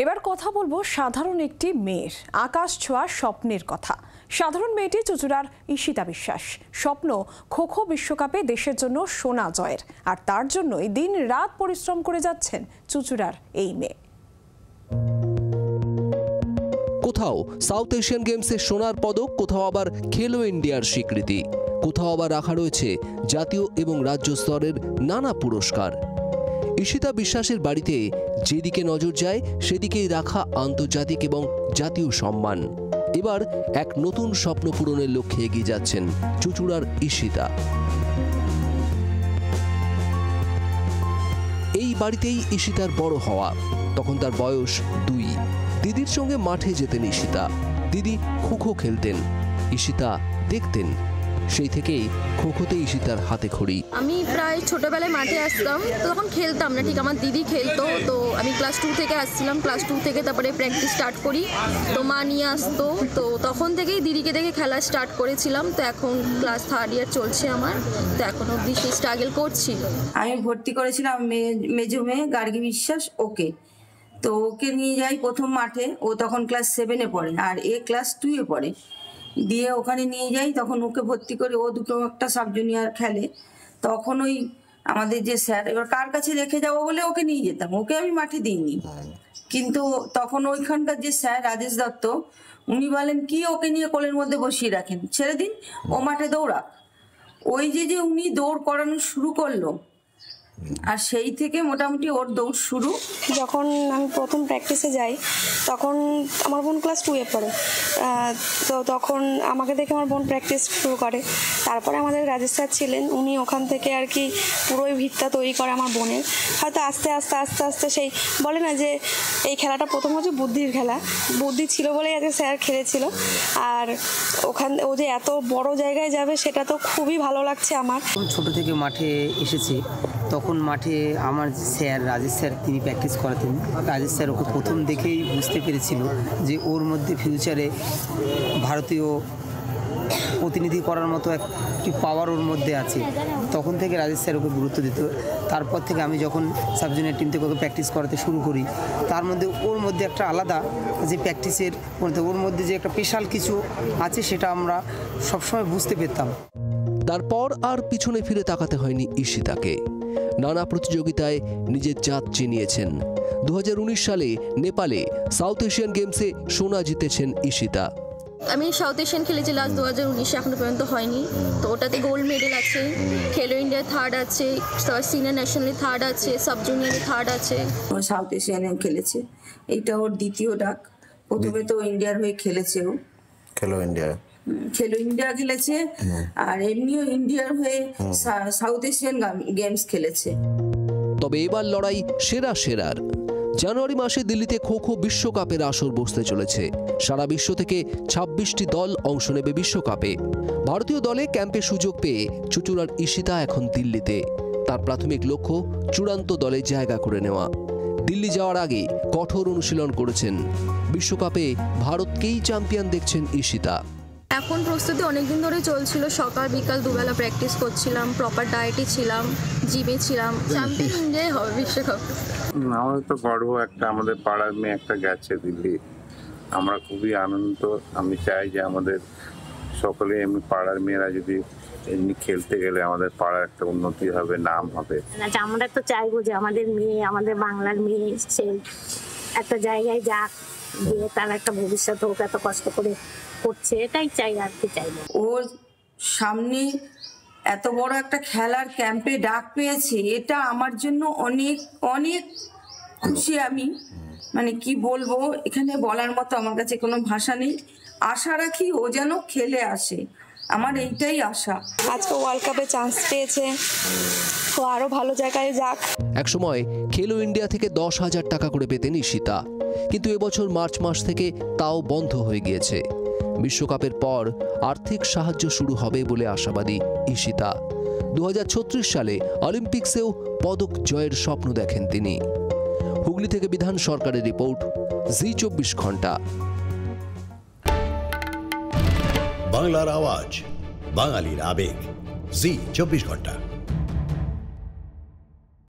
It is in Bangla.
এবার কথা বলবো সাধারণ একটি মেয়ের আকাশ ছোঁয়া স্বপ্নের কথা। সাধারণ মেয়েটি চুঁচুড়ার ঈশিতা বিশ্বাস। স্বপ্ন খো খো বিশ্বকাপে দেশের জন্য সোনা জয়ের, আর তার জন্যই দিন রাত পরিশ্রম করে যাচ্ছেন চুঁচুড়ার এই মেয়ে। কোথাও সাউথ এশিয়ান গেমসে সোনার পদক, কোথাও আবার খেলো ইন্ডিয়ার স্বীকৃতি, কোথাও আবার রাখা রয়েছে জাতীয় এবং রাজ্য স্তরের নানা পুরস্কার। ঈশিতা বিশ্বাসের বাড়িতে যেদিকে নজর যায় সেদিকেই রাখা আন্তর্জাতিক এবং জাতীয় সম্মান। এবার এক নতুন স্বপ্ন পূরণের লক্ষ্যে এগিয়ে যাচ্ছেন চুঁচুড়ার ঈশিতা। এই বাড়িতেই ঈশিতার বড় হওয়া। তখন তার বয়স 2। দিদির সঙ্গে মাঠে যেতেন ঈশিতা। দিদি খো খো খেলতেন, ঈশিতা দেখতেন। সেই থেকেই খো খোতে ঈশিতার হাতে খড়ি। আমি প্রায় ছোটবেলায় মাঠে আসতাম, তো তখন খেলতাম না ঠিক, আমার দিদি খেলতো। তো আমি ক্লাস 2 থেকে আসছিলাম, ক্লাস 2 থেকে তারপরে প্র্যাকটিস স্টার্ট করি। তো মা নিয়ে আসতো, তো তখন থেকেই দিদিকে দেখে খেলা স্টার্ট করেছিলাম। তো এখন ক্লাস 3rd ইয়ার চলছে আমার, তো এখন অবধি সেই স্ট্রাগল করছি। আমি ভর্তি করেছিলাম মেজো মেয়ে গার্গী বিশ্বাস ওকে। তো ওকে নিয়ে যাই প্রথম মাঠে, ও তখন ক্লাস 7-এ পড়ে আর এ ক্লাস 2-এ পড়ে। দিয়ে ওখানে নিয়ে যাই, তখন ওকে ভর্তি করে, ও দুটো একটা সাব জুনিয়র খেলে। তখন ওই আমাদের যে স্যার, এবার কার কাছে রেখে যাবো বলে ওকে নিয়ে যেতাম, ওকে আমি মাঠে দিইনি। কিন্তু তখন ওইখানকার যে স্যার রাজেশ দত্ত, উনি বলেন কি ওকে নিয়ে কোলের মধ্যে বসিয়ে রাখেন, ছেড়ে দিন, ও মাঠে দৌড়াক। ওই যে উনি দৌড় করানো শুরু করলো, আর সেই থেকে মোটামুটি ওর দৌড় শুরু। যখন আমি প্রথম প্র্যাকটিসে যাই তখন আমার বোন ক্লাস 2-এ পড়ে। তো তখন আমাকে দেখে আমার বোন প্র্যাকটিস শুরু করে। তারপরে আমাদের রাজেশ স্যার ছিলেন, উনি ওখান থেকে আর কি পুরোই ভিতটা তৈরি করে আমার বোনের। হয়তো আস্তে আস্তে আস্তে আস্তে সেই বলে না যে এই খেলাটা প্রথম হচ্ছে বুদ্ধির খেলা, বুদ্ধি ছিল বলেই আজকে স্যার খেলেছিল। আর ওখান ও যে এত বড় জায়গায় যাবে সেটা তো খুবই ভালো লাগছে আমার। ছোট থেকে মাঠে এসেছি, তখন মাঠে আমার স্যার রাজেশ স্যার তিনি প্র্যাকটিস করাতেন। রাজেশ স্যার ওকে প্রথম দেখেই বুঝতে পেরেছিল যে ওর মধ্যে ফিউচারে ভারতীয় প্রতিনিধি করার মতো একটি পাওয়ার ওর মধ্যে আছে। তখন থেকে রাজেশ স্যার ওকে গুরুত্ব দিত। তারপর থেকে আমি যখন সাব জুনিয়র টিম থেকে ওকে প্র্যাকটিস করাতে শুরু করি, তার মধ্যে ওর মধ্যে একটা আলাদা যে প্র্যাকটিসের মধ্যে ওর মধ্যে যে একটা স্পেশাল কিছু আছে সেটা আমরা সবসময় বুঝতে পেতাম। তারপর আর পিছনে ফিরে তাকাতে হয়নি ঈশিতাকে। নানা প্রতিযোগিতায় নিজের জাত চিনিয়েছেন। 2019 সালে নেপালে সাউথ এশিয়ান গেমসে সোনা জিতেছেন ঈশিতা। আমি সাউথ এশিয়ান খেলেছি লাস্ট 2019, এখনো পর্যন্ত হয়নি। তো ওটাতে গোল্ড মেডেল আছে, খেলো ইন্ডিয়া 3rd আছে, সিনিয়র ন্যাশনালি 3rd আছে, সাব জুনিয়রে 3rd আছে। ও সাউথ এশিয়ানে খেলেছে, এইটা ওর দ্বিতীয় ডাক। প্রথমে তো ইন্ডিয়ার হয়ে খেলেছে, ও খেলো ইন্ডিয়া খেলেছে, আর এমনিও ইন্ডিয়ার হয়ে সাউথ এশিয়ান গেমস খেলেছে। তবে এবার লড়াই সেরার। জানুয়ারি মাসে দিল্লিতে খো খো বিশ্বকাপের আসর বসতে চলেছে। সারা বিশ্ব থেকে 26টি দল অংশ নেবে বিশ্বকাপে। ভারতীয় দলে ক্যাম্পে সুযোগ পেয়ে চুঁচুড়ার ঈশিতা এখন দিল্লিতে। তার প্রাথমিক লক্ষ্য চূড়ান্ত দলে জায়গা করে নেওয়া। দিল্লি যাওয়ার আগে কঠোর অনুশীলন করেছেন। বিশ্বকাপে ভারতকেই চ্যাম্পিয়ন দেখছেন ঈশিতা। এখন প্রস্তুতি অনেকদিন ধরে চলছিল, সকাল বিকাল দুবেলা প্র্যাকটিস করছিলাম, প্রপার ডায়েটে ছিলাম, জিমে ছিলাম। চ্যাম্পিয়ন ইন্ডিয়াই হবে বিশ্বকাপ। আমাদের তো গর্ব, একটা আমাদের পাড়ার মেয়ে একটা গেছে দিল্লি, আমরা খুবই আনন্দ। আমি চাই যে আমাদের সকলে এমনি পাড়ার মেয়েরা যদি এমনি খেলতে গেলে আমাদের পাড়ার একটা উন্নতি হবে, নাম হবে। আমরা তো চাইবো যে আমাদের মেয়ে, আমাদের বাংলার মেয়ে সে একটা জায়গায় যাক, দিয়ে তার একটা ভবিষ্যৎ হোক। এত কষ্ট করে করছে, এটাই চাই, আর কি চাইবো। ওর সামনে এত বড় একটা খেলার ক্যাম্পে ডাক পেয়েছে, এটা আমার জন্য অনেক অনেক খুশি। আমি মানে কি বলবো, এখানে বলার মতো আমার কাছে কোনো ভাষা নেই। আশা রাখি ও যেন খেলে আসে, আমার এইটাই আশা। আজকে ওয়ার্ল্ড কাপে চান্স পেয়েছে, ও আরো ভালো জায়গায় যাক। একসময় খেলো ইন্ডিয়া থেকে 10,000 টাকা করে পেতেন ঈশিতা, কিন্তু এবছর মার্চ মাস থেকে তাও বন্ধ হয়ে গিয়েছে। বিশ্বকাপের পর আর্থিক সাহায্য শুরু হবে বলে আশাবাদী ঈশিতা। 2036 সালে অলিম্পিক্সেও পদক জয়ের স্বপ্ন দেখেন তিনি। হুগলি থেকে বিধান সরকারের রিপোর্ট, জি24 ঘন্টা। বাংলার আওয়াজ, বাঙালির আবেগ, জি24 ঘন্টা।